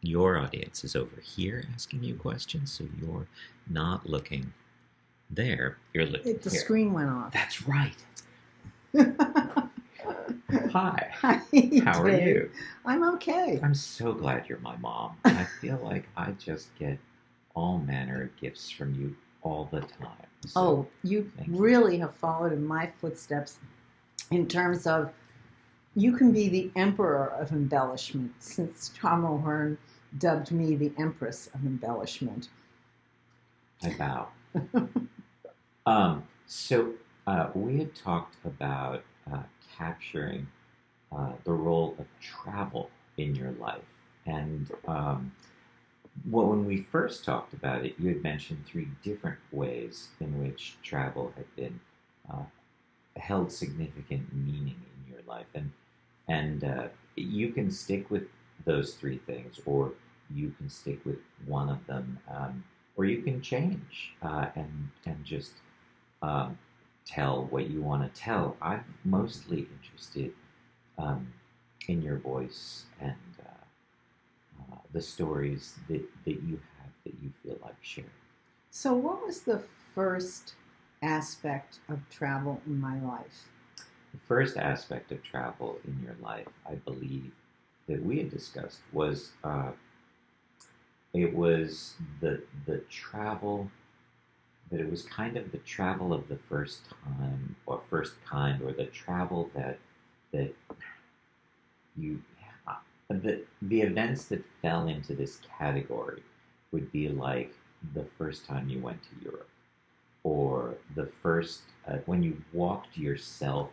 your audience is over here asking you questions, so you're not looking there. You're looking The here. screen went off. That's right. Hi. Hi, How are Dave. you? I'm okay. I'm so glad you're my mom. I feel like I just get all manner of gifts from you all the time. So, you thank you. really have followed in my footsteps in terms of you can be the emperor of embellishment, since Tom O'Hearn dubbed me the empress of embellishment. I bow. So we had talked about capturing the role of travel in your life. And well, when we first talked about it, you had mentioned three different ways in which travel had been uh, held significant meaning in your life. And you can stick with those three things, or you can stick with one of them, or you can change and just um, tell what you want to tell. I'm mostly interested um, in your voice and the stories that you have that you feel like sharing. So, what was the first aspect of travel in my life? The first aspect of travel in your life, I believe, that we had discussed was it was the travel, that it was kind of the travel of the first time or first kind, or the travel that you the events that fell into this category would be like the first time you went to Europe, or the first when you walked yourself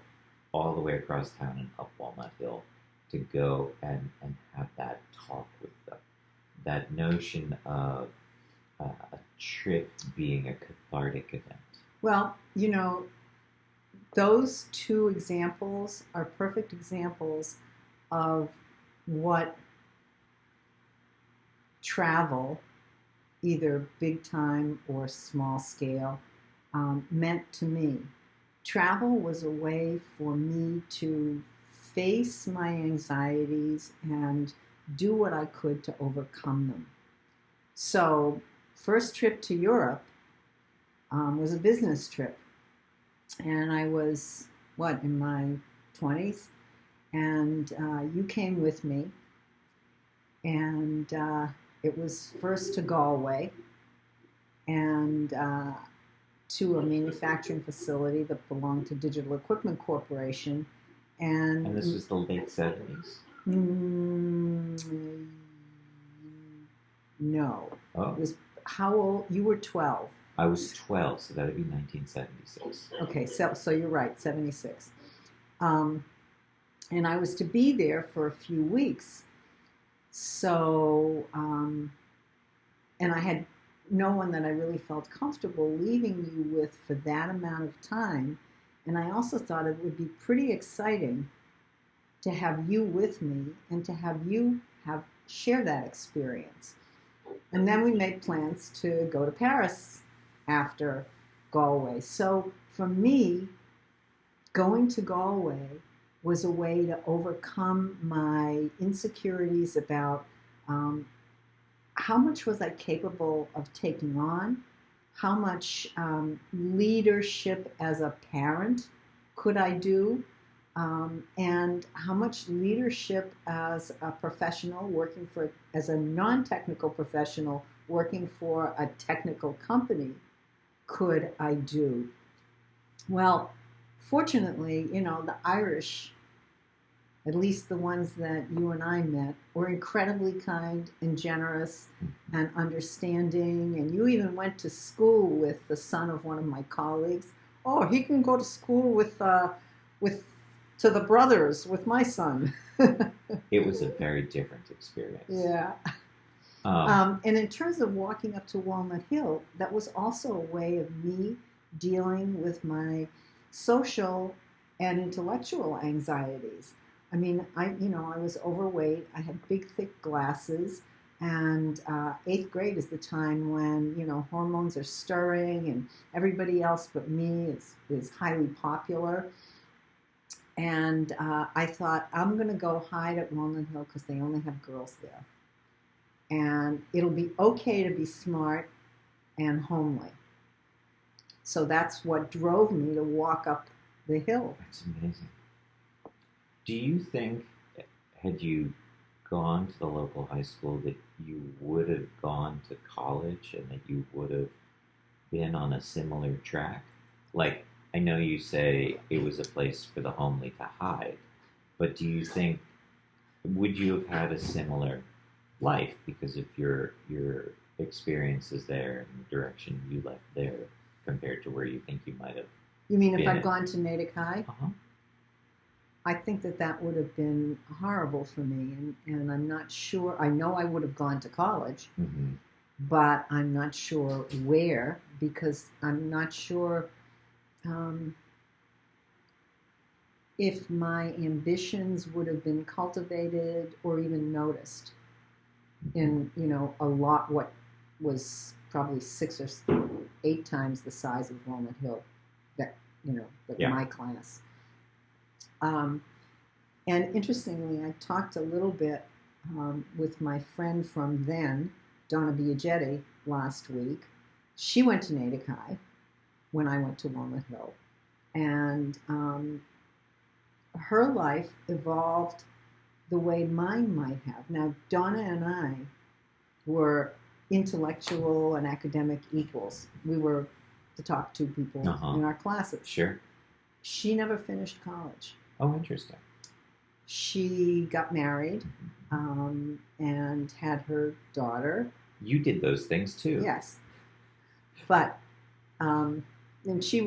all the way across town and up Walnut Hill to go and have that talk with them. That notion of a trip being a cathartic event. Well, those two examples are perfect examples of what travel, either big time or small scale, meant to me. Travel was a way for me to face my anxieties and do what I could to overcome them. So, first trip to Europe was a business trip. And I was, in my 20s? And you came with me. And it was first to Galway and to a manufacturing facility that belonged to Digital Equipment Corporation. And this was the late 70s? No. Oh. It was, how old? You were 12. I was 12, so that would be 1976. Okay, so you're right, 76. And I was to be there for a few weeks. So, and I had no one that I really felt comfortable leaving you with for that amount of time. And I also thought it would be pretty exciting to have you with me and to have you share that experience. And then we made plans to go to Paris after Galway. So for me, going to Galway was a way to overcome my insecurities about how much was I capable of taking on, how much leadership as a parent could I do, and how much leadership as a professional working as a non-technical professional working for a technical company could I do. Well, fortunately, the Irish, at least the ones that you and I met, were incredibly kind and generous and understanding. And you even went to school with the son of one of my colleagues. Oh, he can go to school to the brothers with my son. It was a very different experience. Yeah. And in terms of walking up to Walnut Hill, that was also a way of me dealing with my social and intellectual anxieties. I mean, I was overweight. I had big, thick glasses. And 8th grade is the time when, hormones are stirring and everybody else but me is highly popular. And I thought, I'm going to go hide at Walnut Hill because they only have girls there. and it'll be okay to be smart and homely. So that's what drove me to walk up the hill. That's amazing. Do you think, had you gone to the local high school, that you would have gone to college and that you would have been on a similar track? Like, I know you say it was a place for the homely to hide, but do you think, would you have had a similar life because of your experiences there and the direction you left there compared to where you think you might have You mean if been? I'd gone to Natick High? Uh-huh. I think that would have been horrible for me, and I'm not sure. I know I would have gone to college, Mm-hmm. but I'm not sure where, because I'm not sure if my ambitions would have been cultivated or even noticed in, a lot what was probably 6 or 8 times the size of Walnut Hill, that, Yeah. my class. And interestingly, I talked a little bit with my friend from then, Donna Biagetti, last week. She went to Natick High when I went to Walnut Hill. And her life evolved the way mine might have. Now, Donna and I were intellectual and academic equals. We were the top 2 people in our classes. Sure. She never finished college. Oh, interesting. She got married and had her daughter. You did those things too. Yes. But, and she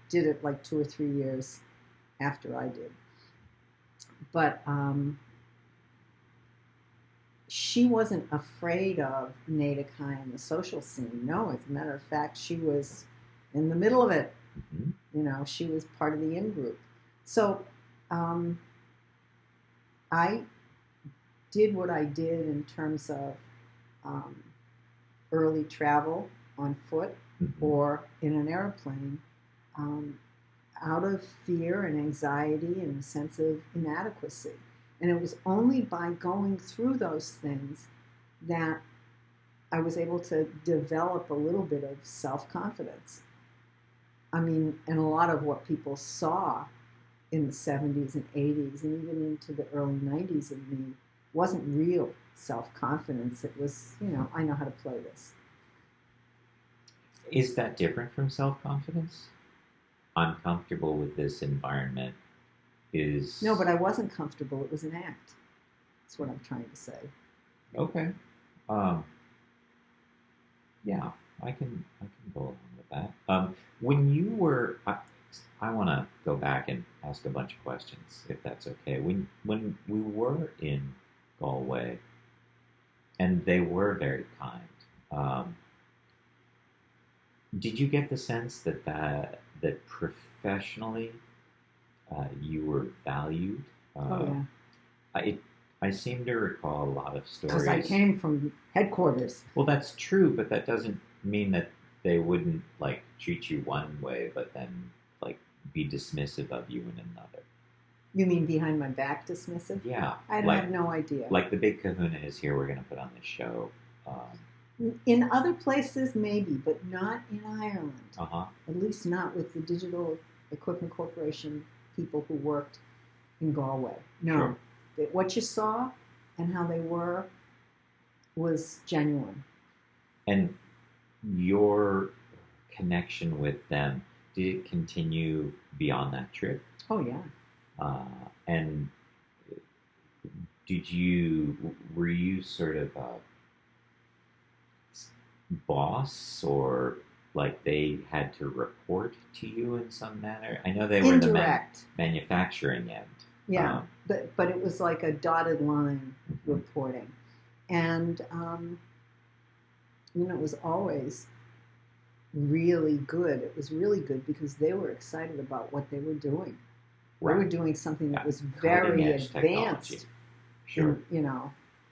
did it like 2 or 3 years after I did. But she wasn't afraid of Natick High and the social scene. No, as a matter of fact, she was in the middle of it. Mm-hmm. She was part of the in-group. So I did what I did in terms of early travel on foot or in an airplane out of fear and anxiety and a sense of inadequacy. And it was only by going through those things that I was able to develop a little bit of self-confidence. I mean, and a lot of what people saw in the 70s and 80s and even into the early 90s in me wasn't real self-confidence. It was, I know how to play this. Is that different from self-confidence? I'm comfortable with this environment. No, but I wasn't comfortable. It was an act. That's what I'm trying to say. Okay. Yeah, I can go along with that. When you were, I want to go back and ask a bunch of questions, if that's okay. When we were in Galway, and they were very kind, did you get the sense that professionally you were valued? Oh yeah. I seem to recall a lot of stories. Because I came from headquarters. Well, that's true, but that doesn't mean that they wouldn't treat you one way, but then be dismissive of you in another. You mean behind my back dismissive? Yeah. I have no idea. Like the big kahuna is here, we're going to put on this show. In other places, maybe, but not in Ireland. Uh-huh. At least not with the Digital Equipment Corporation people who worked in Galway. No. Sure. What you saw and how they were was genuine. And your connection with them, did it continue beyond that trip? Oh, yeah. And were you sort of a boss, or they had to report to you in some manner? I know they were indirect. The manufacturing end. Yeah, but it was like a dotted line reporting. And, it was always really good. It was really good because they were excited about what they were doing. Right. They were doing something that was very advanced. Technology. Sure.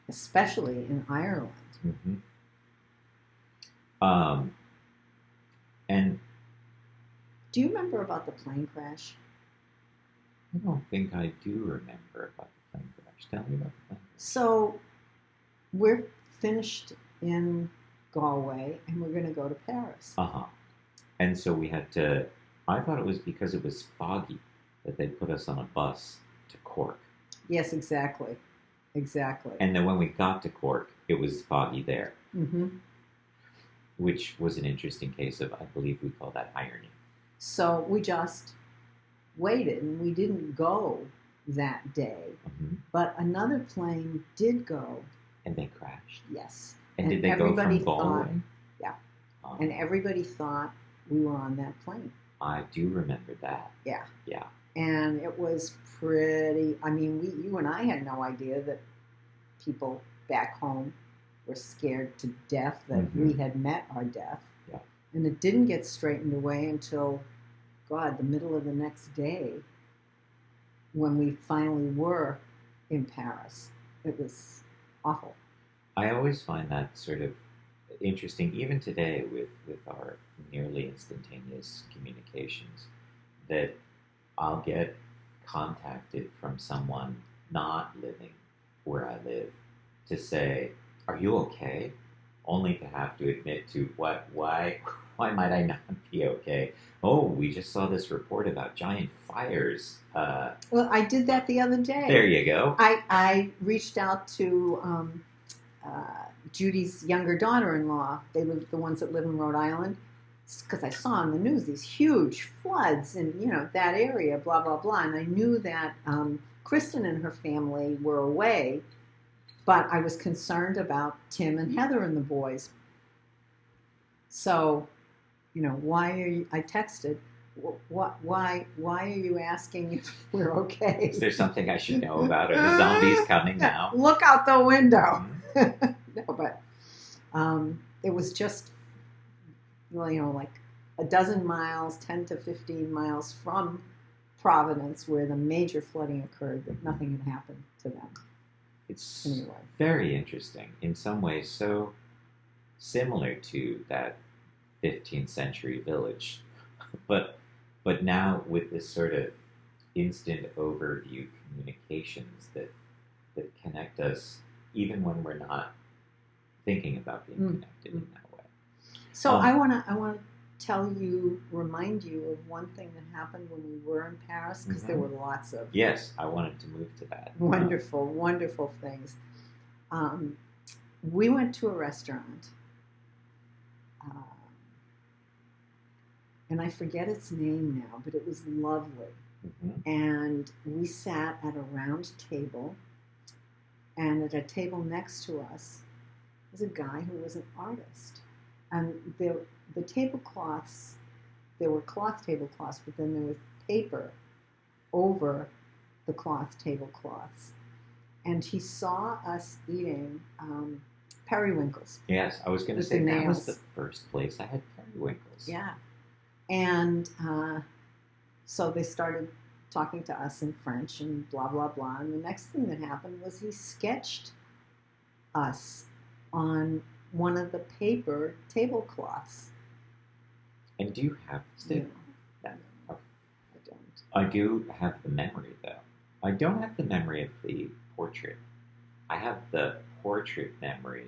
Especially in Ireland. Mm-hmm. And do you remember about the plane crash? I don't think I do remember about the plane crash. Tell me about the plane crash. So we're finished in Galway, and we're going to go to Paris. Uh-huh. And so we had to, I thought it was because it was foggy that they put us on a bus to Cork. Yes, exactly. And then when we got to Cork, it was foggy there, Mm-hmm. which was an interesting case of, I believe we call that irony. So we just waited, and we didn't go that day. Mhm. But another plane did go. And they crashed. Yes. And did they go from everybody Galway? thought- yeah. Um, And everybody thought we were on that plane. I do remember that. Yeah. Yeah. And it was pretty, I mean, you and I had no idea that people back home were scared to death that Mhm. we had met our death. Yeah. And it didn't get straightened away until, God, the middle of the next day when we finally were in Paris. It was awful. I always find that sort of interesting, even today with our nearly instantaneous communications, that I'll get contacted from someone not living where I live to say, "Are you okay?" Only to have to admit to why might I not be okay? Oh, we just saw this report about giant fires. Well, I did that the other day. There you go. I reached out to Judy's younger daughter-in-law. They live the ones that live in Rhode Island, because I saw on the news these huge floods in that area, blah blah blah. And I knew that Kristen and her family were away, but I was concerned about Tim and Heather and the boys. So, why are you? I texted. Why are you asking if we're okay? Is there something I should know about? Are the zombies coming now? Look out the window. Mhm. No, but it was just, like a dozen miles, 10 to 15 miles from Providence, where the major flooding occurred, that nothing had happened to them. It's Anyway. very interesting. In some ways, so similar to that 15th century village, but now with this sort of instant overview communications that connect us even when we're not thinking about being connected in that way. So I want to remind you of one thing that happened when we were in Paris, because there were lots of Yes, I wanted to move to that. wonderful, wonderful things. We went to a restaurant, and I forget its name now, but it was lovely. Mhm. And we sat at a round table, and at a table next to us was a guy who was an artist. And the tablecloths, there were cloth tablecloths, but then there was paper over the cloth tablecloths. And he saw us eating periwinkles. Yes, I was going to With say the that was nails. the first place I had periwinkles. Yeah. And so they started talking to us in French and blah, blah, blah. And the next thing that happened was he sketched us on one of the paper tablecloths. And do you have still? No, Yeah. no, Okay. I don't. I do have the memory, though. I don't have the memory of the portrait. I have the portrait memory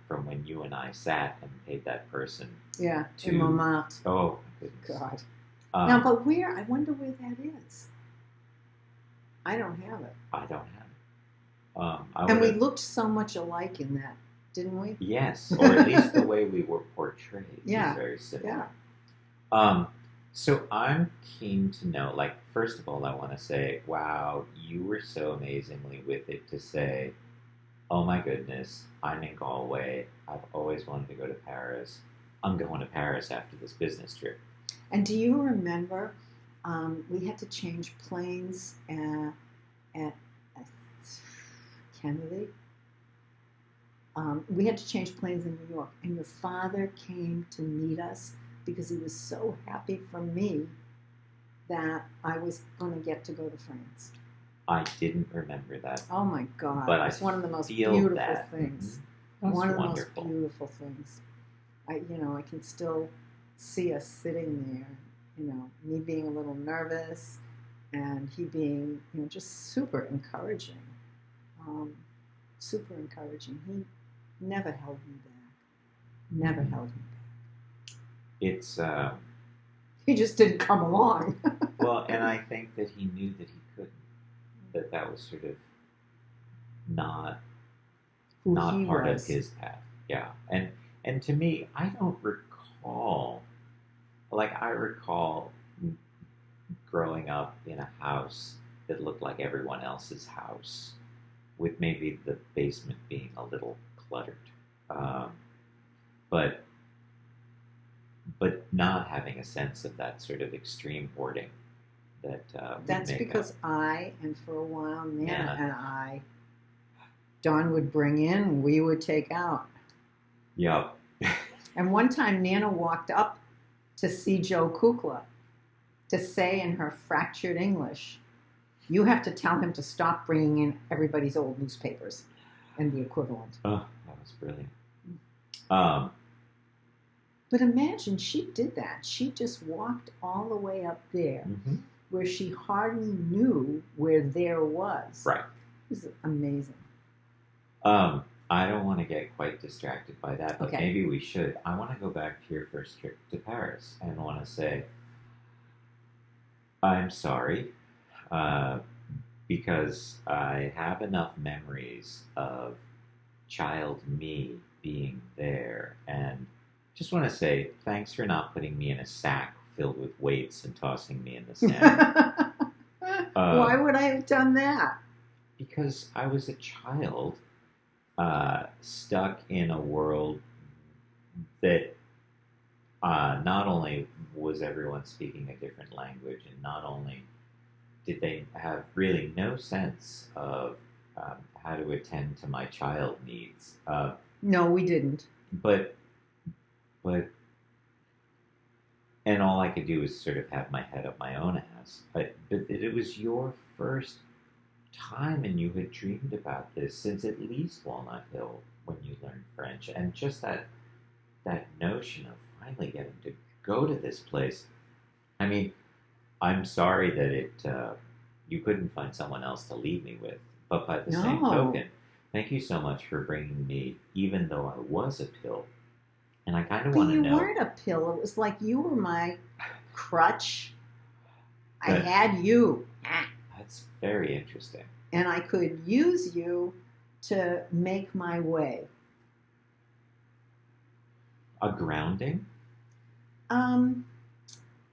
from when you and I sat and paid that person. Yeah, To- in Montmartre. Oh, my goodness. God. Um, Now, but I wonder where that is. I don't have it. I don't have it. And we would've- looked so much alike in that, didn't we? Yes, or at least the way we were portrayed Yeah. is very similar. Yeah. So I'm keen to know, like, first of all, I want to say, wow, you were so amazingly with it to say, oh my goodness, I'm in Galway. I've always wanted to go to Paris. I'm going to Paris after this business trip. And do you remember we had to change planes at Kennedy? We had to change planes in New York, and your father came to meet us because he was so happy for me that I was going to get to go to France. I didn't remember that. Oh my God! But It's I one of the most feel beautiful that. things. That's One of the wonderful. most beautiful things. I can still see us sitting there. Me being a little nervous, and he being, just super encouraging. Super encouraging. never held me back. Never held me back. It's He just didn't come along. well, and I think that he knew that he couldn't. That was sort of not Who not he part was. of his path. Yeah, and to me, I don't recall. Like I recall growing up in a house that looked like everyone else's house, with maybe the basement being a little cluttered, um, but not having a sense of that sort of extreme hoarding that would That's make because up. I, and for a while, Nana Nana. and I, Don would bring in, we would take out. Yep. And one time, Nana walked up to see Joe Kukla to say in her fractured English, "You have to tell him to stop bringing in everybody's old newspapers," and the equivalent. Oh, that was brilliant. Um, But imagine she did that. She just walked all the way up there mhm. where she hardly knew where there was. Right. It was amazing. I don't want to get quite distracted by that, but Okay. maybe we should. I want to go back to your first trip to Paris and want to say, I'm sorry, uh, because I have enough memories of child me being there, and just want to say thanks for not putting me in a sack filled with weights and tossing me in the sand. Why would I have done that? Because I was a child stuck in a world that not only was everyone speaking a different language, and not only did they have really no sense of how to attend to my child needs, No, we didn't. but and all I could do was sort of have my head up my own ass. But it was your first time, and you had dreamed about this since at least Walnut Hill when you learned French, and just that notion of finally getting to go to this place. I mean, I'm sorry that you couldn't find someone else to leave me with, but by the same No. token, thank you so much for bringing me, even though I was a pill. And I kind of But want to you know. weren't a pill. It was like you were my crutch. I But- had you. That's very interesting. And I could use you to make my way. A grounding?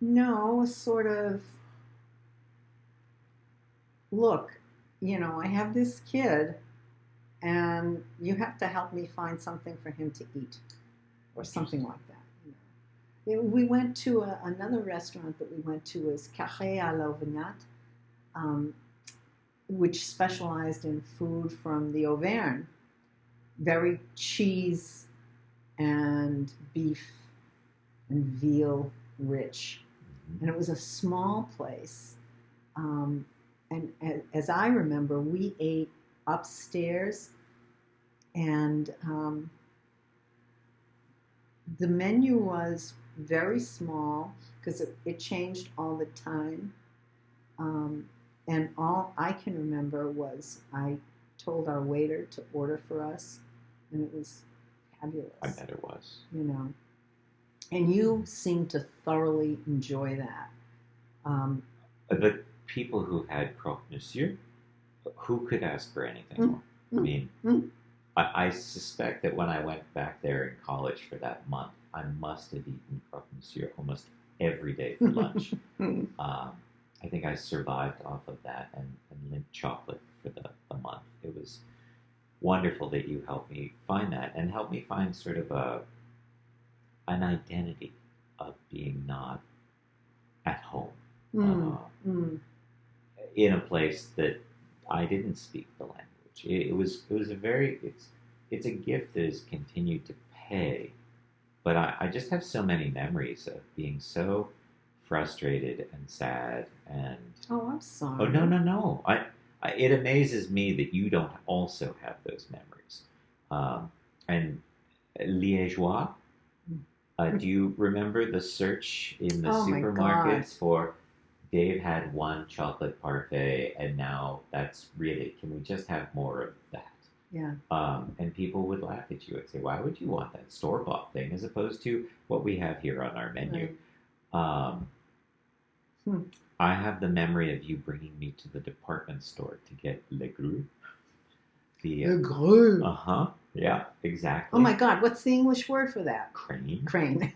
No, sort of, look, I have this kid, and you have to help me find something for him to eat, or something like that. We went to another restaurant that we went to was Café à l'Auvergnat, which specialized in food from the Auvergne, very cheese and beef and veal rich. Mhm. And it was a small place. And as I remember, we ate upstairs, and the menu was very small because it changed all the time. And all I can remember was I told our waiter to order for us, and it was fabulous. I bet it was. And you seemed to thoroughly enjoy that. The people who had croque monsieur, who could ask for anything more? I mean, I suspect that when I went back there in college for that month, I must have eaten croque monsieur almost every day for lunch. I think I survived off of that and Lindt chocolate for the month. It was wonderful that you helped me find that, and helped me find sort of an identity of being not at home in a place that I didn't speak the language. It was a very it's a gift that has continued to pay, but I just have so many memories of being so frustrated and sad and Oh, I'm sorry. oh no it amazes me that you don't also have those memories. And Liégeois, do you remember the search in the Oh, my supermarkets for Dave had one chocolate parfait, and now that's really, can we just have more of that? Yeah. And people would laugh at you and say, "Why would you want that store-bought thing as opposed to what we have here on our menu?" Right. Um, Hmm. I have the memory of you bringing me to the department store to get Le Gru. Le Gru. Yeah, Oh exactly. my God, what's the English word for that? Crane. Crane.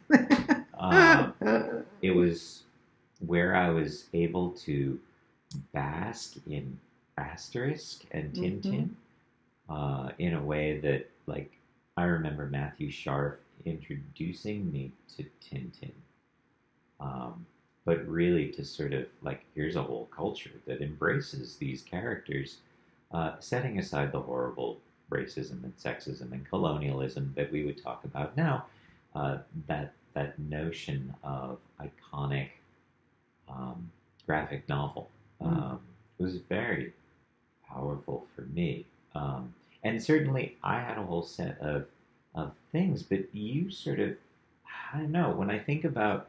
It was where I was able to bask in Asterisk and Tintin in a way that, like, I remember Matthew Sharp introducing me to Tintin, but really to sort of like, here's a whole culture that embraces these characters, setting aside the horrible racism and sexism and colonialism that we would talk about now. That notion of iconic graphic novel was very powerful for me. And certainly I had a whole set of things, but you sort of, I don't know, when I think about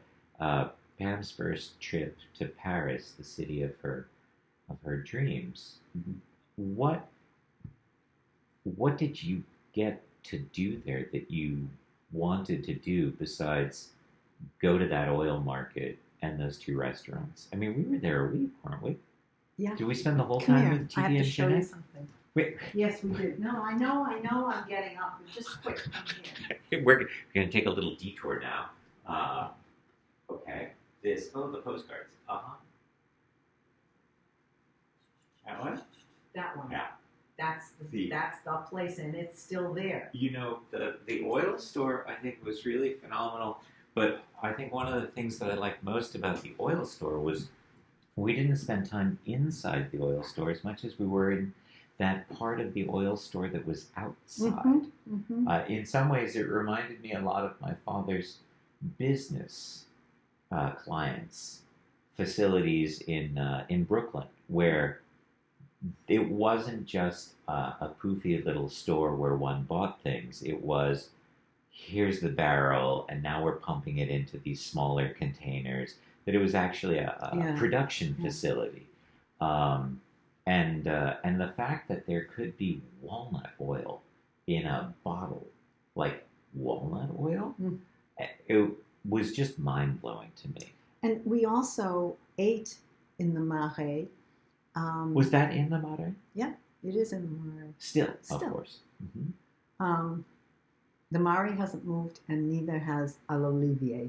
Pam's first trip to Paris, the city of her dreams, what what did you get to do there that you wanted to do besides go to that oil market and those two restaurants? I mean, we were there a week, weren't we? Yeah. Did we spend the whole Come time here. with I have TV to and show you Jeanette? something. Wait, Yes, we did. No, I know I'm getting up, but just quick, come here. we're going to take a little detour now. Okay. The postcards. That one? That one. Yeah. That's the place, and it's still there. You know, the oil store, I think, was really phenomenal. But I think one of the things that I liked most about the oil store was we didn't spend time inside the oil store as much as we were in that part of the oil store that was outside. In some ways, it reminded me a lot of my father's business clients' facilities in Brooklyn, where it wasn't just a poofy little store where one bought things. It was, here's the barrel, and now we're pumping it into these smaller containers. That it was actually a production facility, and the fact that there could be walnut oil in a bottle, like walnut oil, it was just mind blowing to me. And we also ate in the Marais. Was that in the Marais? Yeah, it is in the Marais. Still. Of course. The Marais hasn't moved, and neither has l'Olivier.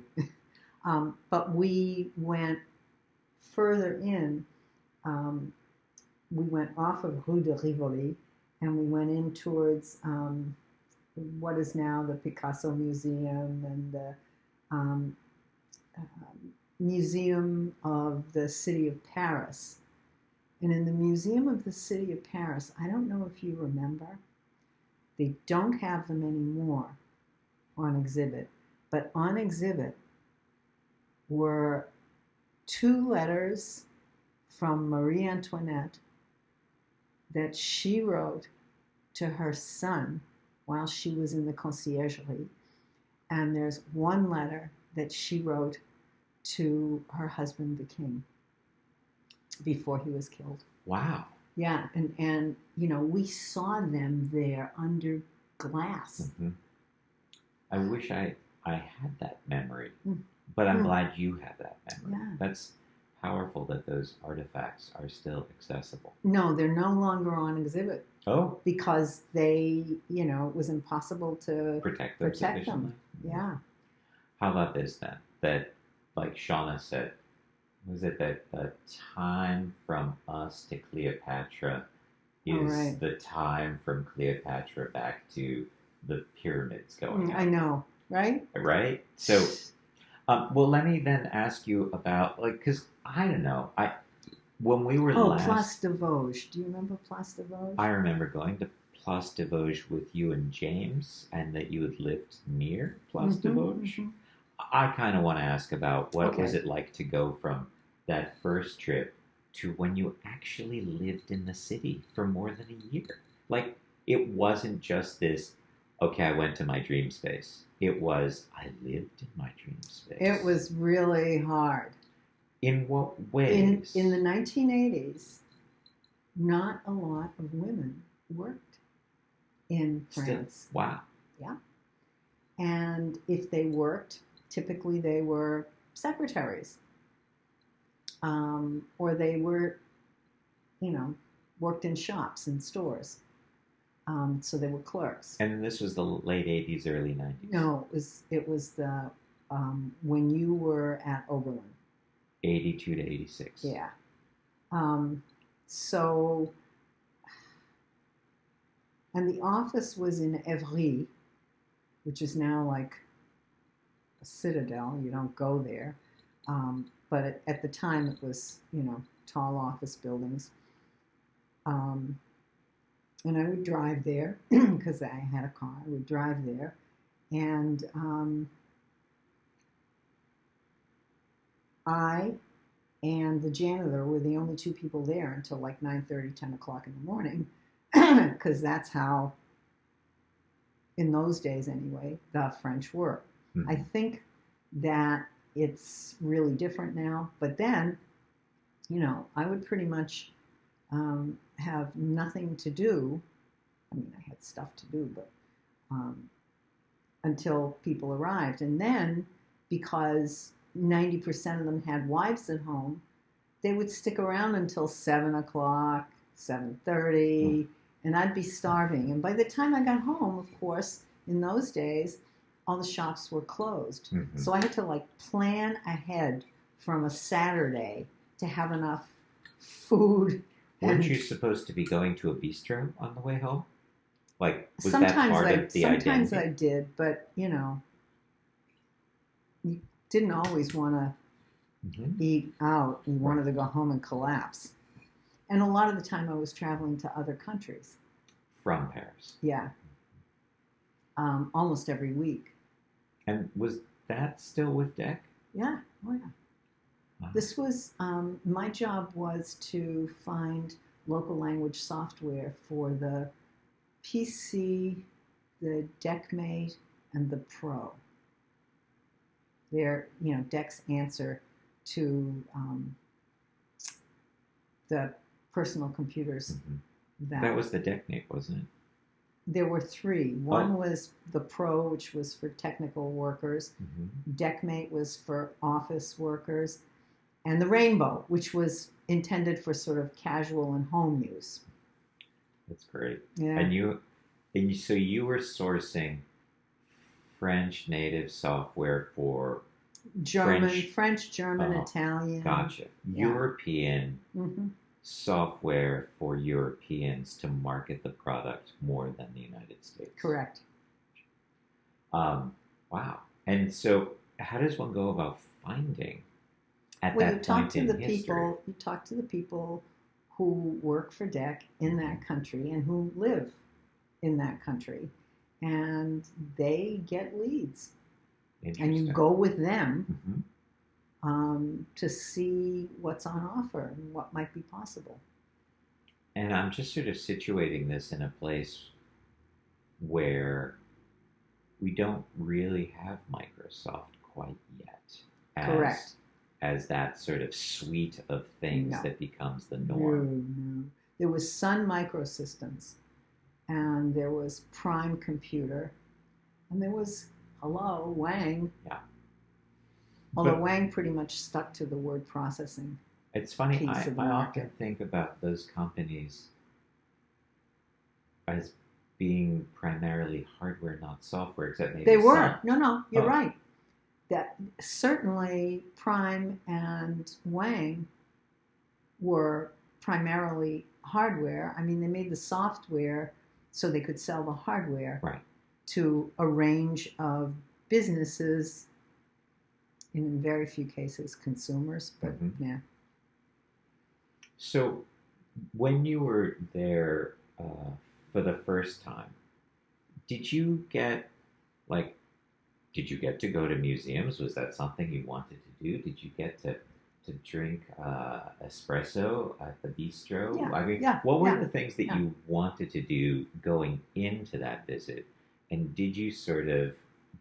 But we went further in. We went off of Rue de Rivoli, and we went in towards what is now the Picasso Museum and the Museum of the City of Paris. And in the Museum of the City of Paris, I don't know if you remember, they don't have them anymore on exhibit, but on exhibit were 2 letters from Marie Antoinette that she wrote to her son while she was in the conciergerie. And there's 1 letter that she wrote to her husband, the king, before he was killed. Wow. Yeah, and you know, we saw them there under glass. I wish I had that memory, but I'm glad you have that memory. Yeah. That's powerful that those artifacts are still accessible. No, they're no longer on exhibit. Oh. Because they, you know, it was impossible to protect them. Yeah. How about this then? That, like Shauna said, was it that the time from us to Cleopatra is the time from Cleopatra back to the pyramids going up? I know, right? Right? So, well, let me then ask you about, like, because I don't know, when we were last... Place de Vosges. Do you remember Place de Vosges? I remember going to Place de Vosges with you and James, and that you had lived near Place de Vosges. I kind of want to ask about what was it like to go from that first trip to when you actually lived in the city for more than a year. Like, it wasn't just this, okay, I went to my dream space. It was, I lived in my dream space. It was really hard. In what ways? In the 1980s, not a lot of women worked in Still, France. wow. Yeah. And if they worked, typically they were secretaries, or they were, worked in shops and stores. So they were clerks. And this was the late 80s, early 90s. No, it was the when you were at Oberlin. 82 to 86. Yeah. So, and the office was in Évry, which is now like a citadel. You don't go there. But at the time it was, tall office buildings. And I would drive there because I had a car. I would drive there. And I and the janitor were the only two people there until like 9:30, 10 o'clock in the morning, because that's how, in those days anyway, the French were. Mm-hmm. I think that it's really different now, but then, I would pretty much have nothing to do. I mean, I had stuff to do, but until people arrived. And then, because 90% of them had wives at home, they would stick around until 7 o'clock, 7:30, and I'd be starving. And by the time I got home, of course, in those days, all the shops were closed. Mm-hmm. So I had to plan ahead from a Saturday to have enough food. Weren't you supposed to be going to a bistro on the way home? Was sometimes that part of the sometimes identity? I did, but you didn't always want to eat out. You wanted to go home and collapse. And a lot of the time I was traveling to other countries. From Paris. Yeah. Almost every week. And was that still with DEC? Yeah. Oh, yeah. Wow. This was, my job was to find local language software for the PC, the DECmate, and the Pro. They're, DEC's answer to the personal computers. Mm-hmm. That was the DECmate, wasn't it? There were three. One was the Pro, which was for technical workers. Mm-hmm. DECmate was for office workers. And the Rainbow, which was intended for sort of casual and home use. That's great. Yeah. So you were sourcing French native software for French, German, Italian. Gotcha. Yeah. European Mm-hmm. software for Europeans to market the product more than the United States. Correct. Wow. And so how does one go about finding at Well, that point in history? You talk to the people who work for DEC in that country and who live in that country, and they get leads. And you go with them to see what's on offer and what might be possible. And I'm just sort of situating this in a place where we don't really have Microsoft quite yet. Correct. As that sort of suite of things that becomes the norm. No. There was Sun Microsystems, and there was Prime Computer, and there was, Wang. Yeah. Although Wang pretty much stuck to the word processing. It's funny, I often think about those companies as being primarily hardware, not software, except maybe they were. some. No, you're right. That certainly Prime and Wang were primarily hardware. I mean, they made the software so they could sell the hardware to a range of businesses, in very few cases consumers, but yeah. So when you were there for the first time, did you get to go to museums? Was that something you wanted to do? Did you get to drink espresso at the bistro? Yeah, I mean, what were the things that you wanted to do going into that visit? And did you sort of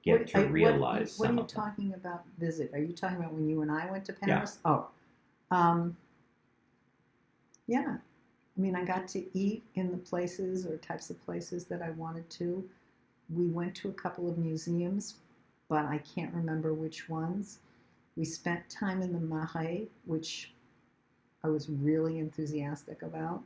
get to realize some of them? What are you talking about visit? Are you talking about when you and I went to Paris? Yeah. Oh. Yeah. I mean, I got to eat in the places or types of places that I wanted to. We went to a couple of museums, but I can't remember which ones. We spent time in the Marais, which I was really enthusiastic about.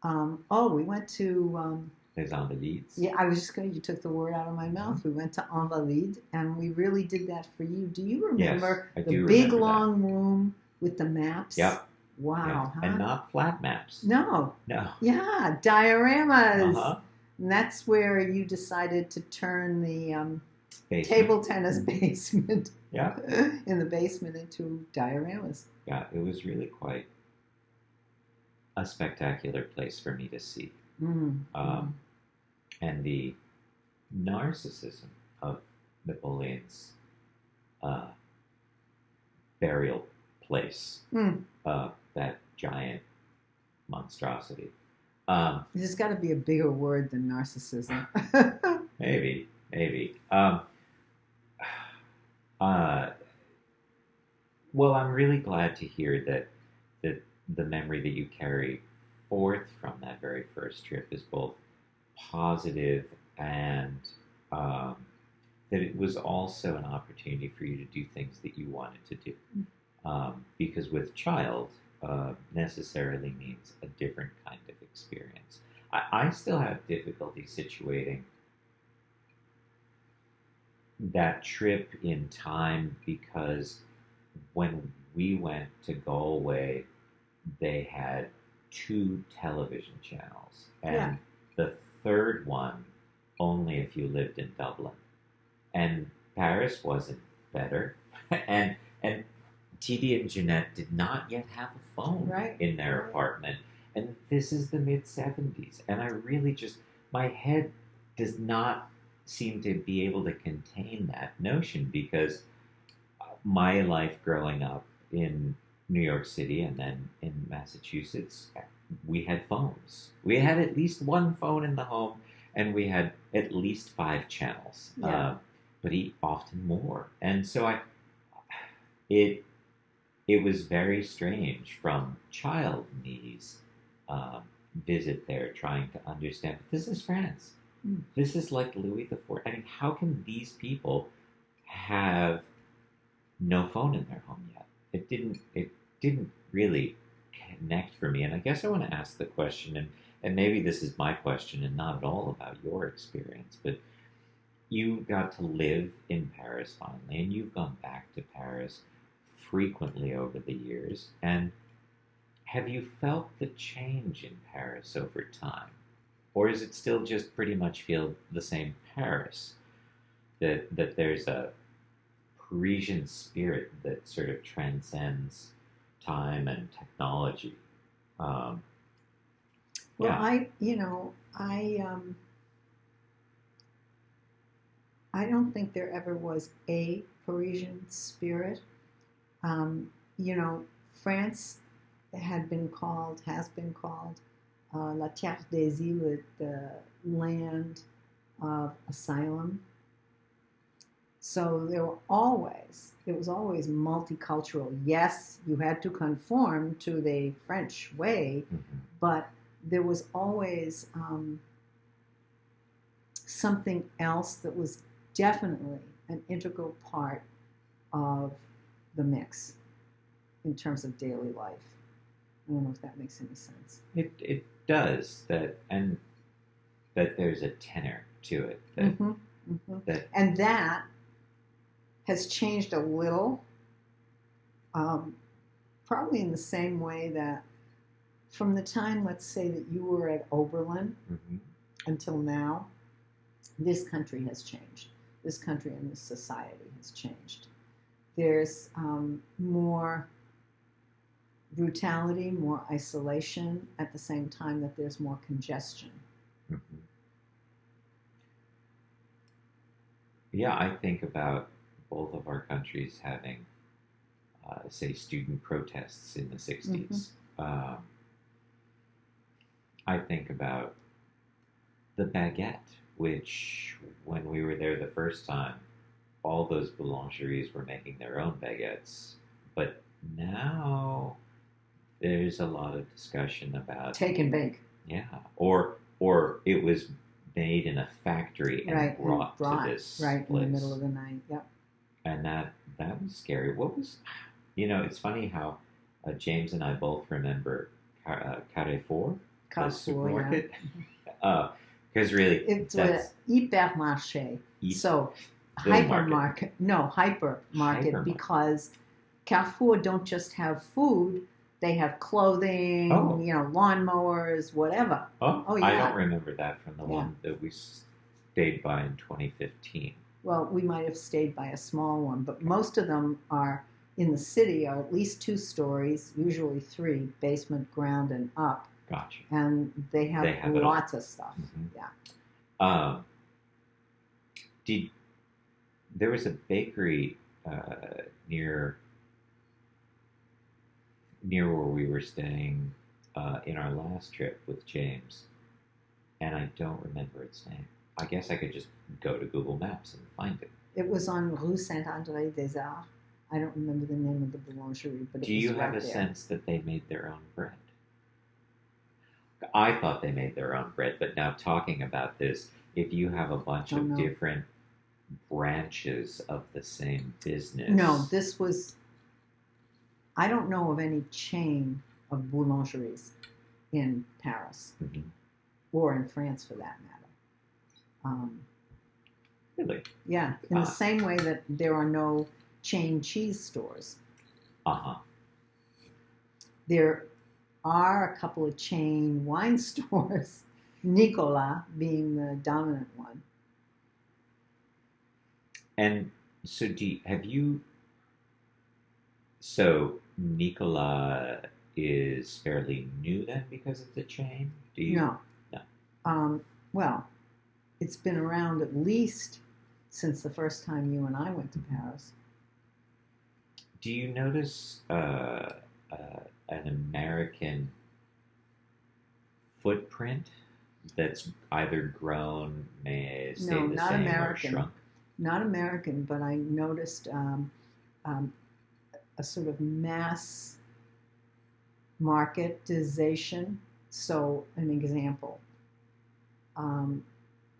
We went to, Les Invalides. yeah, I was just going to, you took the word out of my mouth. We went to Invalides, and we really did that for you. Do you remember Yes, I the do big remember that. long room with the maps? Yep. Wow, Yeah. huh? And not flat maps. No. No. Yeah, dioramas. Uh-huh. And that's where you decided to turn the Basement. table tennis basement Yeah. in the basement into dioramas. Yeah, it was really quite a spectacular place for me to see. And the narcissism of Napoleon's burial place, that giant monstrosity. There's got to be a bigger word than narcissism. Maybe. Well, I'm really glad to hear that the memory that you carry forth from that very first trip is both positive and that it was also an opportunity for you to do things that you wanted to do. Because with child necessarily means a different kind of experience. I still have difficulty situating that trip in time because when we went to Galway, they had 2 television channels, and the third one only if you lived in Dublin. And Paris wasn't better, and T.D. and Jeanette did not yet have a phone in their apartment, and this is the mid-70s, and I really just, my head does not seem to be able to contain that notion because my life growing up in New York City and then in Massachusetts, we had phones. We had at least one phone in the home, and we had at least 5 channels, but often more. And so it was very strange from child me's visit there, trying to understand. But this is France. This is like Louis XIV. I mean, how can these people have no phone in their home yet? It didn't really connect for me. And I guess I want to ask the question, and maybe this is my question and not at all about your experience, but you got to live in Paris finally, and you've gone back to Paris frequently over the years. And have you felt the change in Paris over time? Or is it still just pretty much feel the same Paris? That there's a Parisian spirit that sort of transcends time and technology. Well, Yeah. I don't think there ever was a Parisian spirit. France has been called La Terre des Îles, the land of asylum. So it was always multicultural. Yes, you had to conform to the French way, but there was always something else that was definitely an integral part of the mix in terms of daily life. I don't know if that makes any sense. It does, that there's a tenor to it. And that has changed a little, probably in the same way that from the time, let's say, that you were at Oberlin until now, this country has changed. This country and this society has changed. There's more brutality, more isolation, at the same time that there's more congestion. Yeah, I think about both of our countries having, say, student protests in the 60s. I think about the baguette, which, when we were there the first time, all those boulangeries were making their own baguettes. But now there's a lot of discussion about Take and bake. yeah, or it was made in a factory and Right, and brought brought to this right in the place, middle of the night. Yep. and that was scary. What was, it's funny how James and I both remember Carrefour, the Carrefour, yeah. supermarket, because really It's that's a hypermarché. Hy- So Little hypermarket, no, hypermarket, Hypermarket. because Carrefour don't just have food, they have clothing, Oh. lawnmowers, whatever. oh, Oh, I yeah. don't remember that from the Yeah. one that we stayed by in 2015. Well, we might have stayed by a small one, but most of them are in the city, are at least 2 stories, usually 3, basement, ground, and up. Gotcha. And they have They have it all. lots of stuff. Mhm. Yeah. There was a bakery near where we were staying in our last trip with James, and I don't remember its name. I guess I could just go to Google Maps and find it. It was on Rue Saint-André des Arts. I don't remember the name of the boulangerie, but Do it was you right have a there. sense that they made their own bread? I thought they made their own bread, but now talking about this, if you have a bunch Don't of know. different branches of the same business, No, this was. I don't know of any chain of boulangeries in Paris Mhm. or in France for that matter. Really? Yeah, in the Ah. same way that there are no chain cheese stores. Uh-huh. There are a couple of chain wine stores, Nicolas being the dominant one. And so so Nicola is fairly new then because it's a chain? Do you? No. No. Well, it's been around at least since the first time you and I went to Paris. Do you notice an American footprint that's either grown, may stay No, the not same, American. or shrunk? Not American, but I noticed a sort of mass marketization. So, an example.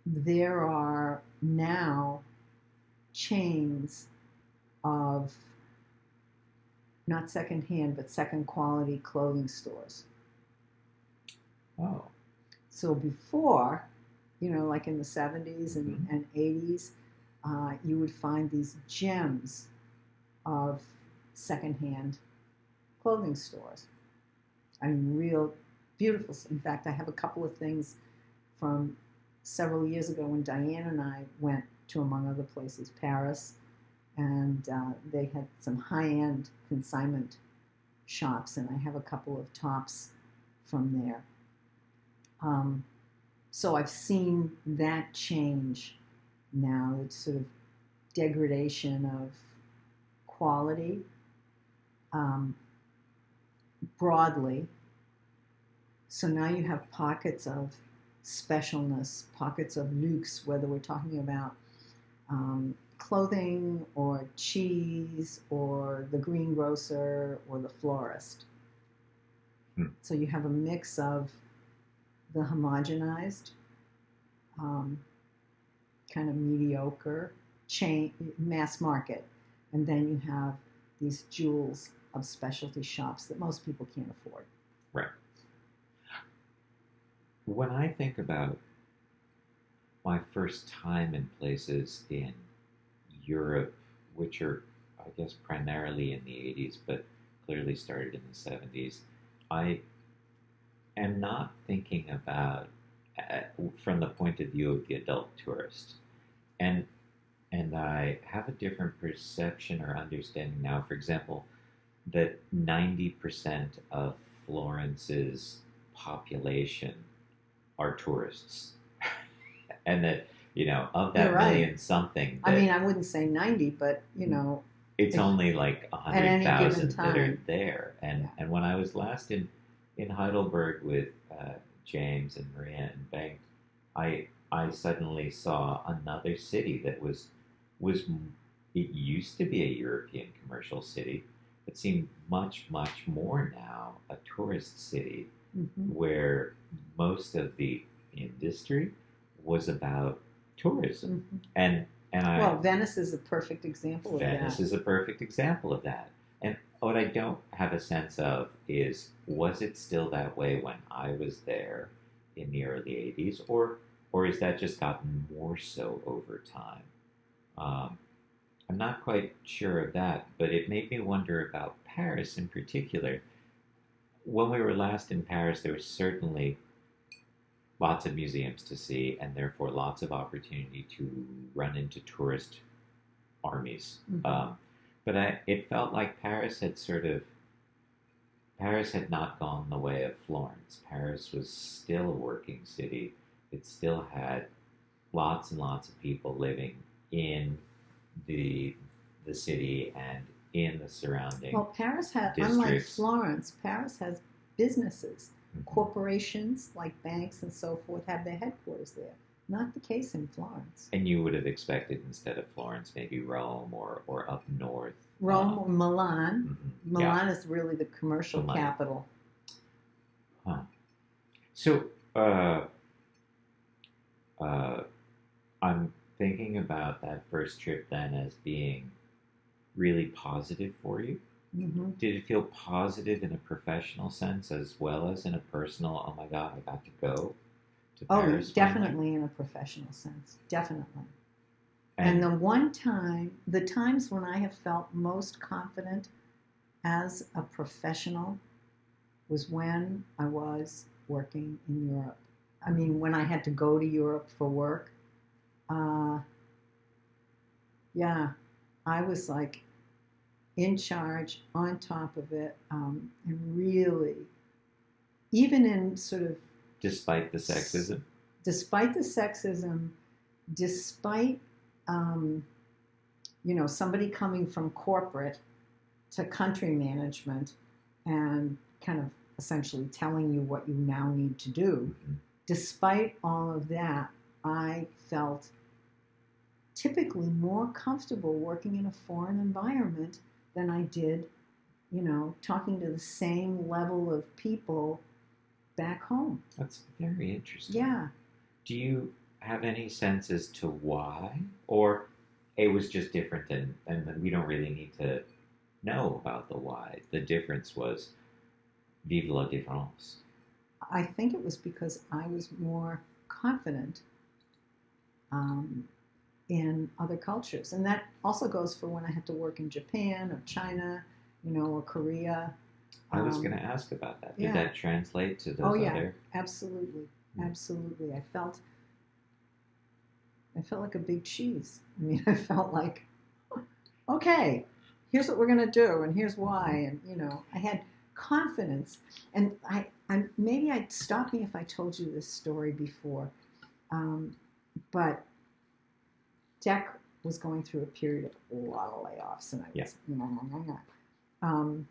There are now chains of not secondhand, but second quality clothing stores. Oh. So before, like in the 70s Mhm. and 80s, you would find these gems of secondhand clothing stores. I mean, real beautiful. In fact, I have a couple of things from several years ago when Diane and I went to, among other places, Paris, and they had some high-end consignment shops, and I have a couple of tops from there. So I've seen that change now. It's sort of degradation of quality broadly. So now you have pockets of specialness, pockets of luxe, whether we're talking about clothing or cheese or the greengrocer or the florist. So you have a mix of the homogenized, kind of mediocre chain, mass market, and then you have these jewels of specialty shops that most people can't afford. Right. When I think about my first time in places in Europe, which are, I guess, primarily in the 80s, but clearly started in the 70s, I am not thinking about from the point of view of the adult tourist. And I have a different perception or understanding now, for example, that 90% of Florence's population are tourists. And that, of that You're right. million something, I mean, I wouldn't say 90, but, it's only like at any given 100,000 that are time. there. And Yeah. and when I was last in Heidelberg with James and Maria and Bengt, I suddenly saw another city that was it used to be a European commercial city, it seemed much, much more now a tourist city Hmm. where most of the industry was about tourism. Hmm. And and I Well, Venice is a perfect example of Venice that. is a perfect example of that. And what I don't have a sense of is, was it still that way when I was there in the early 80s, or is that just gotten more so over time? Um, I'm not quite sure of that, but it made me wonder about Paris in particular. When we were last in Paris, there was certainly lots of museums to see, and therefore lots of opportunity to run into tourist armies. Hmm. But it felt like Paris had not gone the way of Florence. Paris was still a working city. It still had lots and lots of people living in the the city and in the surrounding Well, Paris has, unlike districts. Florence, Paris has businesses. Mhm. Corporations like banks and so forth have their headquarters there. Not the case in Florence. And you would have expected instead of Florence, maybe Rome or up north. Rome or Milan. Yeah, Milan is really the commercial the money. capital. Huh. So uh, I'm thinking about that first trip then as being really positive for you. Hmm. Did it feel positive in a professional sense as well as in a personal, oh my God, I got to go to Oh, Paris definitely in a professional sense. Definitely. And finally? the times when I have felt most confident as a professional was when I was working in Europe. I mean, when I had to go to Europe for work, uh, yeah, I was like in charge, on top of it, and really, even in sort of, Despite the sexism? despite the sexism, despite, um, somebody coming from corporate to country management and kind of essentially telling you what you now need to do, Mhm. despite all of that, I felt typically more comfortable working in a foreign environment than I did, talking to the same level of people back home. That's very interesting. Yeah. Do you have any sense as to why? Or it was just different and we don't really need to know about the why. The difference was vive la différence. I think it was because I was more confident um, in other cultures. And that also goes for when I had to work in Japan or China, or Korea. I was going to ask about that. Did Yeah. that translate to those Oh yeah, other? absolutely, absolutely. I felt like a big cheese. I mean, I felt like, okay, here's what we're gonna do, and here's why, and I had confidence. And maybe I'd stop me if I told you this story before, but DEC was going through a period of a lot of layoffs, and I was, um,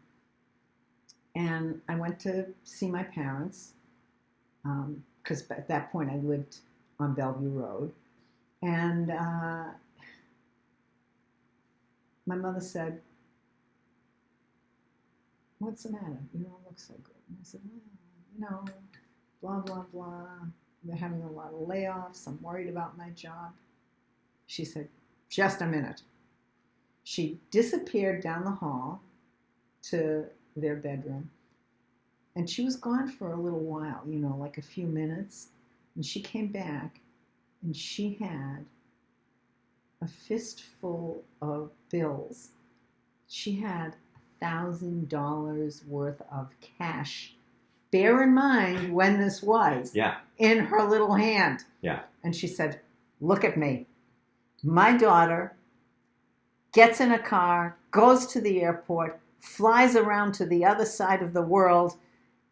and I went to see my parents because at that point I lived on Bellevue Road, and my mother said, "What's the matter? You don't look so good." And I said, "Well, blah blah blah. They're having a lot of layoffs. I'm worried about my job." She said, "Just a minute." She disappeared down the hall to their bedroom, and she was gone for a little while, like a few minutes. And she came back, and she had a fistful of bills. She had $1,000 worth of cash. Bear in mind when this was. Yeah. In her little hand. Yeah. And she said, "Look at me. My daughter gets in a car, goes to the airport, flies around to the other side of the world,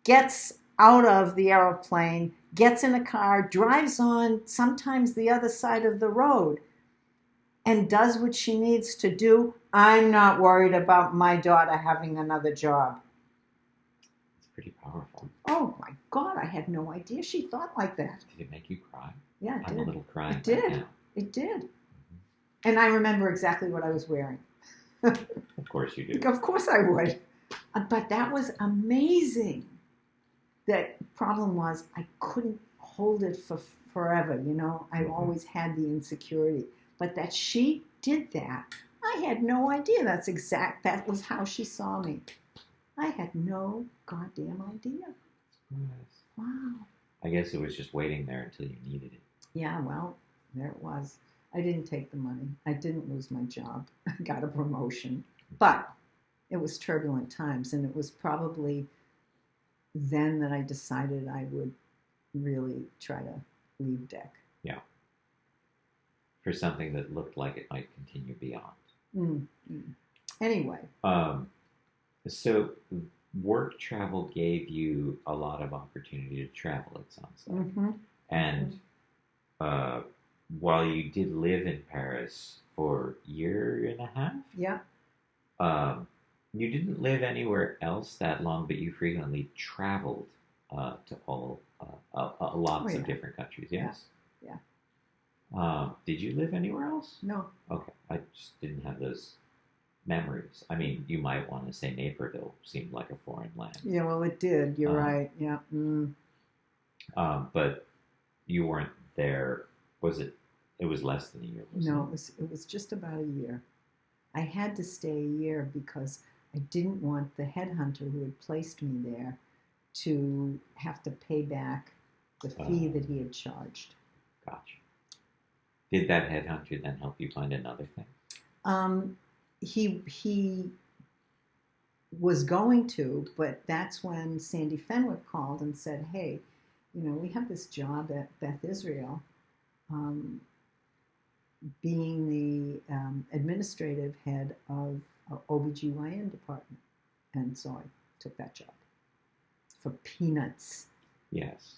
gets out of the airplane, gets in a car, drives on sometimes the other side of the road, and does what she needs to do. I'm not worried about my daughter having another job." It's pretty powerful. Oh my God, I had no idea she thought like that. Did it make you cry? Yeah, it I'm did. a little crying It did. right now. It did. And I remember exactly what I was wearing. Of course you do. Of course I would. But that was amazing. The problem was I couldn't hold it for forever. I've always had the insecurity. But that she did that, I had no idea. That was how she saw me. I had no goddamn idea. Yes. Wow. I guess it was just waiting there until you needed it. Yeah, well, there it was. I didn't take the money. I didn't lose my job. I got a promotion. But it was turbulent times, and it was probably then that I decided I would really try to leave DEC. Yeah. For something that looked like it might continue beyond. Mm-hmm. Anyway. So work travel gave you a lot of opportunity to travel, it sounds like. Mm-hmm. And while you did live in Paris for a year and a half, yeah, you didn't live anywhere else that long, but you frequently traveled to lots of different countries. Yes. Yeah. Did you live anywhere else? No. Okay, I just didn't have those memories. I mean, you might want to say Naperville seemed like a foreign land. Yeah, well, it did. You're right. Yeah. Mm. But you weren't there. Was it? It was less than a year. No, it was just about a year. I had to stay a year because I didn't want the headhunter who had placed me there to have to pay back the fee that he had charged. Gotcha. Did that headhunter then help you find another thing? He was going to, but that's when Sandy Fenwick called and said, hey, we have this job at Beth Israel, being the administrative head of OBGYN department. And so I took that job for peanuts. Yes.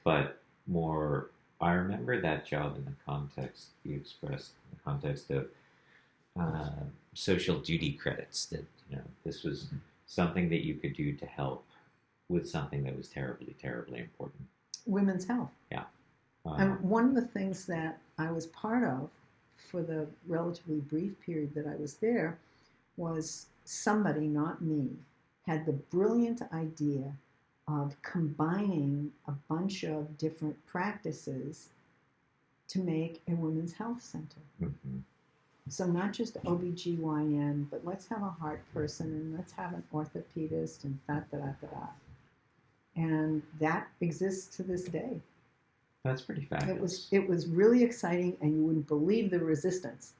But more, I remember that job in the context you expressed, in the context of social duty credits, that this was something that you could do to help with something that was terribly, terribly important. Women's health. Yeah. And one of the things that I was part of for the relatively brief period that I was there was somebody, not me, had the brilliant idea of combining a bunch of different practices to make a women's health center. Mm-hmm. So not just OBGYN, but let's have a heart person and let's have an orthopedist and da-da-da-da-da. And that exists to this day. That's pretty fabulous. It was really exciting, and you wouldn't believe the resistance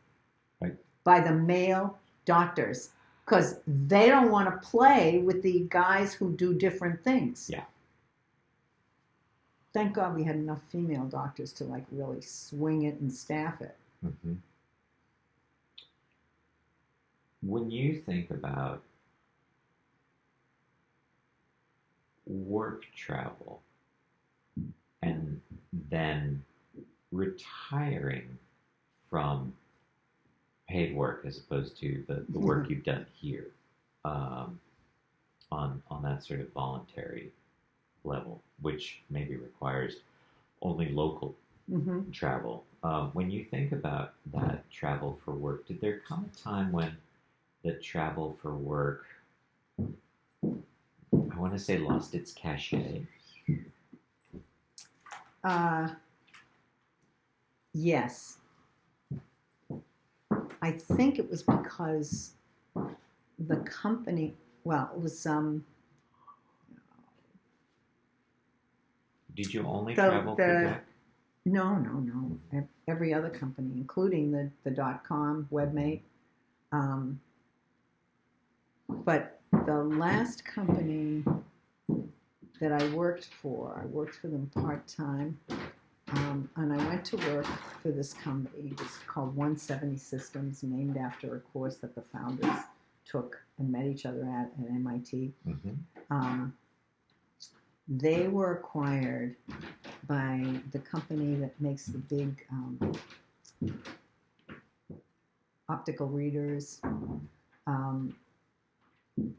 by the male doctors, because they don't want to play with the guys who do different things. Yeah. Thank God we had enough female doctors to really swing it and staff it. Mm-hmm. When you think about work travel and then retiring from paid work as opposed to the work you've done here, on that sort of voluntary level, which maybe requires only local travel. When you think about that travel for work, did there come a time when the travel for work, I want to say, lost its cachet? Yes. I think it was because the company, well, it was Did you only travel for DEC? No. Every other company, including the .com, Webmate. But the last company that I worked for them part-time. And I went to work for this company. It was called 170 Systems, named after a course that the founders took and met each other at MIT. Mm-hmm. They were acquired by the company that makes the big optical readers.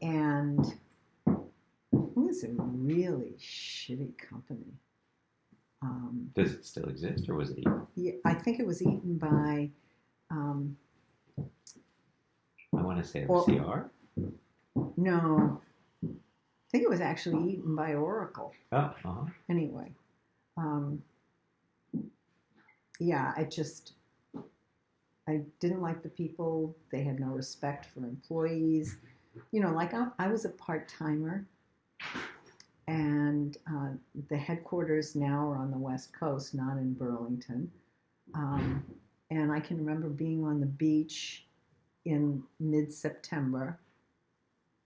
And it was a really shitty company. Does it still exist, or was it eaten? Yeah, I think it was eaten by. I want to say Or- OCR. No, I think it was actually eaten by Oracle. Oh, uh-huh. Anyway, um, yeah, I didn't like the people. They had no respect for employees. You know, like I was a part timer, and the headquarters now are on the West Coast, not in Burlington. Um, and I can remember being on the beach in mid September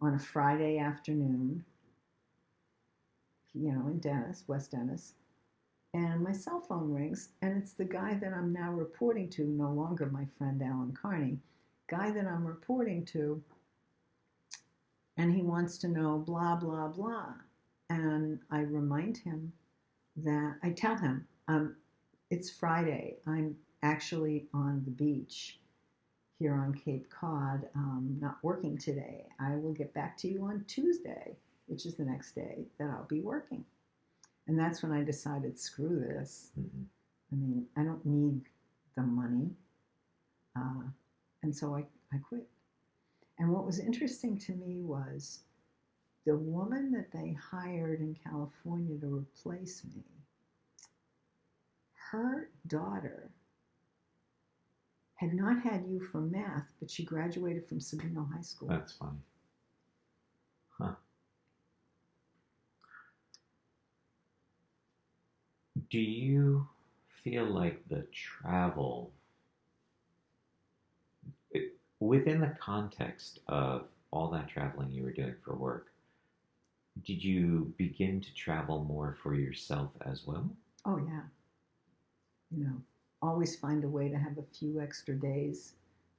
on a Friday afternoon, you know, in Dennis, West Dennis. And my cell phone rings, and it's the guy that I'm now reporting to, no longer my friend Alan Carney, guy that I'm reporting to, and he wants to know blah, blah, blah. And I remind him that, I tell him, it's Friday. I'm actually on the beach here on Cape Cod, not working today. I will get back to you on Tuesday, which is the next day that I'll be working. And that's when I decided, screw this. Mm-hmm. I mean, I don't need the money. And so I quit. And what was interesting to me was the woman that they hired in California to replace me, her daughter had not had U for math, but she graduated from Sabino High School. That's funny. Huh. Do you feel like the travel, within the context of all that traveling you were doing for work, did you begin to travel more for yourself as well? Oh, yeah. You know, always find a way to have a few extra days,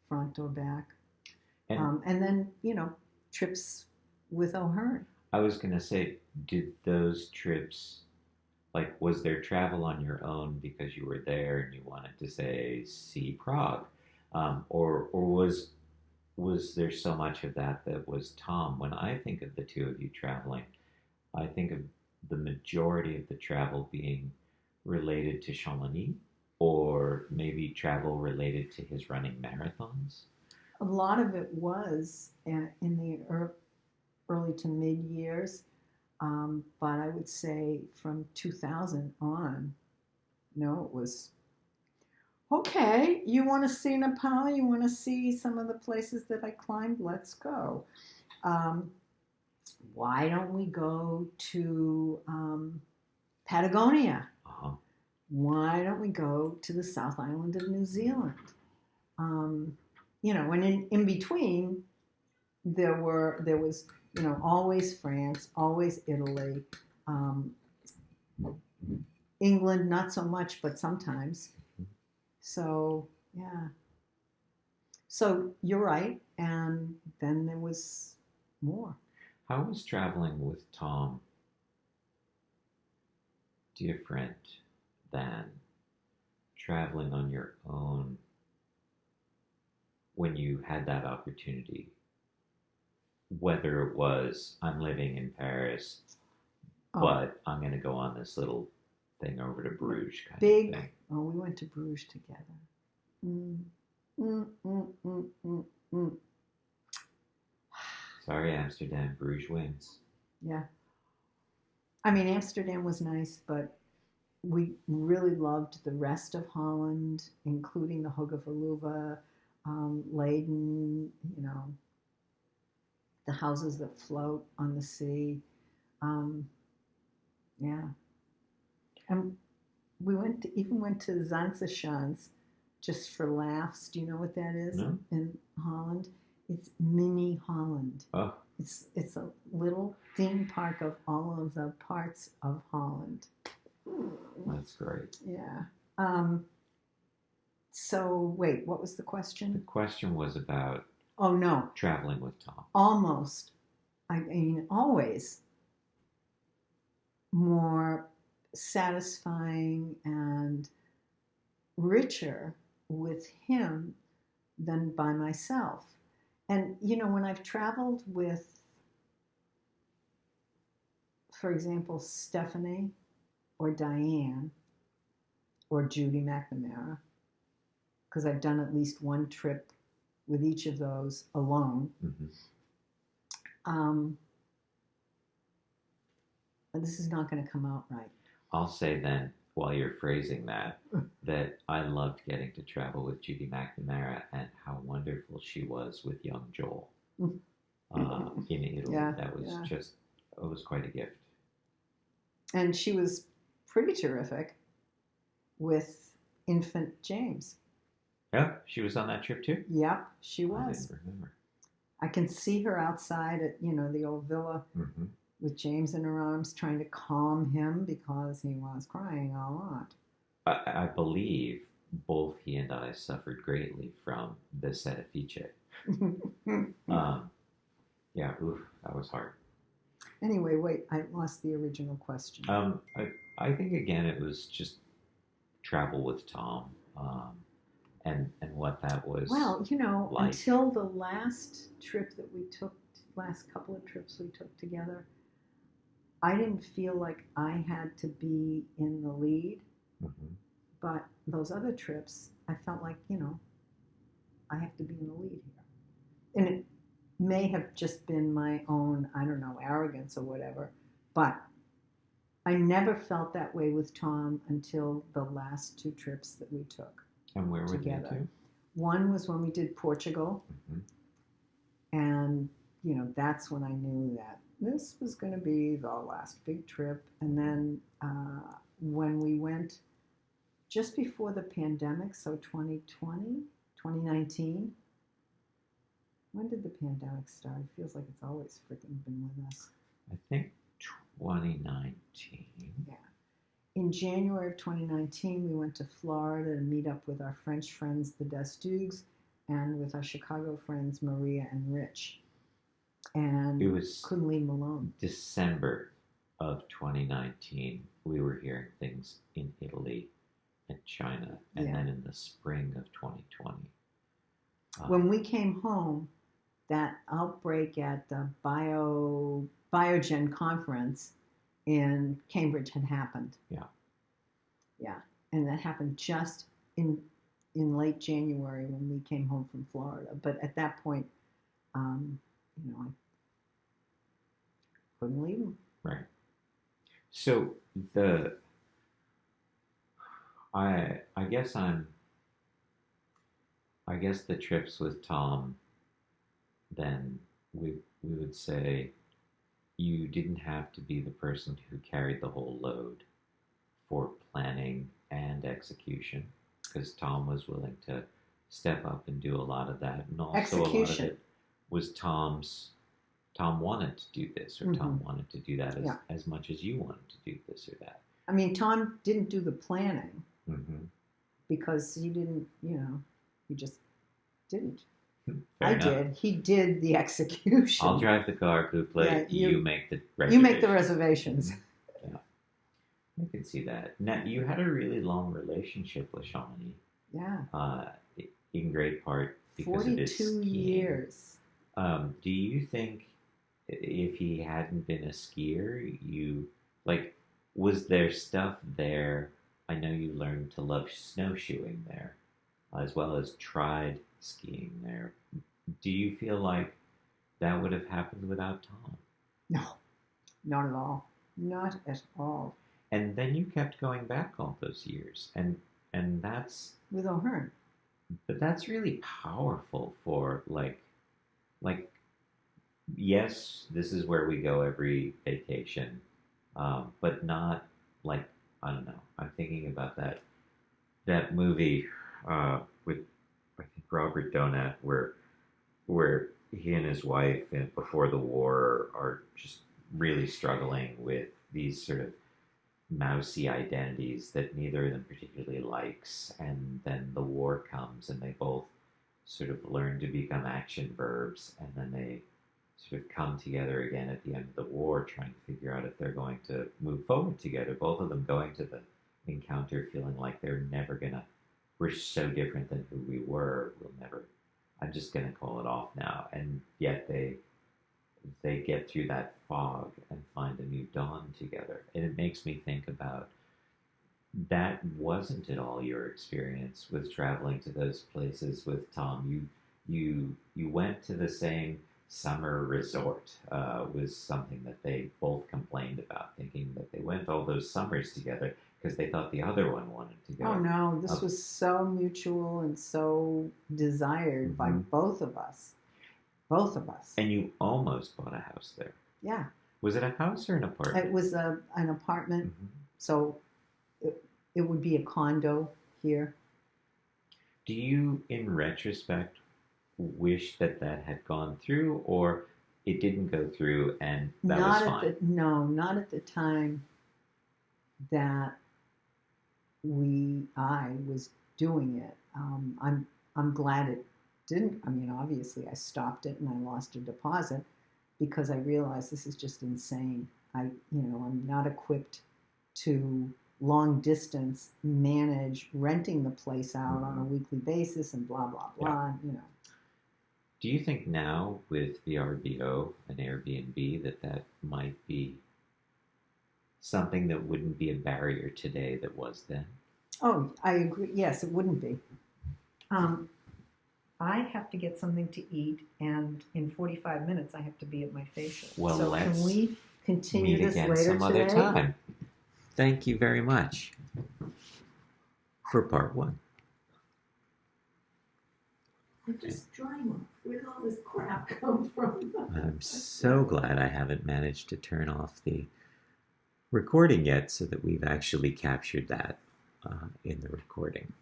front or back. And then, you know, trips with O'Hearn. I was going to say, did those trips, like, was there travel on your own because you were there and you wanted to, say, see Prague? Or was there so much of that that was Tom? When I think of the two of you traveling, I think of the majority of the travel being related to Chamonix, or maybe travel related to his running marathons. A lot of it was in the early to mid years, but I would say from 2000 on, no, it was okay. You want to see Nepal? You want to see some of the places that I climbed? Let's go. Why don't we go to Patagonia? Uh-huh. Why don't we go to the South Island of New Zealand? You know, and in between, there was, you know, always France, always Italy, England, not so much, but sometimes. So, yeah. So you're right. And then there was more. How was traveling with Tom different than traveling on your own when you had that opportunity? Whether it was, I'm living in Paris, but I'm going to go on this little thing over to Bruges kind of thing. Oh, we went to Bruges together. Sorry, Amsterdam. Bruges wins. Yeah. I mean, Amsterdam was nice, but we really loved the rest of Holland, including the Hoge van Leuven, Leiden, you know, the houses that float on the sea. Yeah. And we even went to Zandsachans just for laughs. Do you know what that is? No. In Holland? It's mini Holland. Oh. It's a little theme park of all of the parts of Holland. That's great. Yeah. So wait, what was the question? The question was about traveling with Tom. Almost. I mean, always more satisfying and richer with him than by myself. And, you know, when I've traveled with, for example, Stephanie or Diane or Judy McNamara, because I've done at least one trip with each of those alone. Mm-hmm. Um, but this is not going to come out right. I'll say then, while you're phrasing that, that I loved getting to travel with Judy McNamara and how wonderful she was with young Joel in Italy. Yeah, That was yeah. just, it was quite a gift. And she was pretty terrific with infant James. Yeah, she was on that trip too? Yep, she I was. didn't remember. I can see her outside at, the old villa Mm-hmm. with James in her arms trying to calm him because he was crying a lot. I believe both he and I suffered greatly from the setafice. Yeah, oof, that was hard. Anyway, wait, I lost the original question. I think again it was just travel with Tom, and what that was. Well, like. until the last trip that we took, last couple of trips we took together, I didn't feel like I had to be in the lead. Mm-hmm. But those other trips, I felt like, I have to be in the lead here. And it may have just been my own, I don't know, arrogance or whatever, but I never felt that way with Tom until the last two trips that we took. And where were together. they to? One was when we did Portugal, and that's when I knew that this was going to be the last big trip. And then when we went just before the pandemic, so 2020, 2019. When did the pandemic start? It feels like it's always freaking been with us. I think 2019. Yeah. In January of 2019, we went to Florida to meet up with our French friends, the Destugues, and with our Chicago friends, Maria and Rich. And it was couldn't leave them alone. December of 2019, we were hearing things in Italy and China, and then in the spring of 2020. When we came home, that outbreak at the Biogen conference in Cambridge had happened. Yeah. Yeah, and that happened just in late January when we came home from Florida. But at that point, I couldn't leave them. Right. So I guess the trips with Tom, then we would say you didn't have to be the person who carried the whole load for planning and execution, because Tom was willing to step up and do a lot of that, and also a lot of it was Tom wanted to do this, or Tom wanted to do that as much as you wanted to do this or that. I mean, Tom didn't do the planning because he didn't, he just didn't. I did. He did the execution. I'll drive the car, Couple. You make the reservations. You make the reservations. Yeah. I can see that. Now, you had a really long relationship with Shawnee. Yeah. In great part because of his skiing. 42 years. Do you think if he hadn't been a skier, was there stuff there? I know you learned to love snowshoeing there, as well as tried skiing there. Do you feel like that would have happened without Tom? No, not at all. Not at all. And then you kept going back all those years, and that's with O'Hearn. But that's really powerful for like, yes, this is where we go every vacation, but not like, I don't know. I'm thinking about that movie with I think Robert Donat where he and his wife before the war are just really struggling with these sort of mousy identities that neither of them particularly likes, and then the war comes and they both sort of learn to become action verbs, and then they sort of come together again at the end of the war trying to figure out if they're going to move forward together, both of them going to the encounter feeling like they're never gonna, we're so different than who we were, I'm just gonna call it off now, and yet they get through that fog and find a new dawn together. And it makes me think about that wasn't at all your experience with traveling to those places with Tom. you went to the same summer resort. Was something that they both complained about, thinking that they went all those summers together because they thought the other one wanted to Oh go. no, this Uh, was so mutual and so desired by mhm. both of us. Both of us. And you almost bought a house there. Yeah. Was it a house or an apartment? It was an apartment, Mhm. so it would be a condo here. Do you, in retrospect, wish that that had gone through, or it didn't go through and that was Not at fine? the no, not at the time that I was doing it. I'm glad it didn't. I mean, obviously, I stopped it and I lost a deposit because I realized this is just insane. I'm not equipped to long distance manage renting the place out on a Mhm. weekly basis and blah blah Yeah. blah. Do you think now with VRBO and Airbnb that that might be something that wouldn't be a barrier today that was then? Oh, I agree. Yes, it wouldn't be. Um, I have to get something to eat, and in 45 minutes, I have to be at my facial. Well, So, can let's we continue meet this again later some other today? time. Thank you very much for part one. I'm just drying off. Where did all this crap come from? I'm so glad I haven't managed to turn off the recording yet so that we've actually captured that in the recording.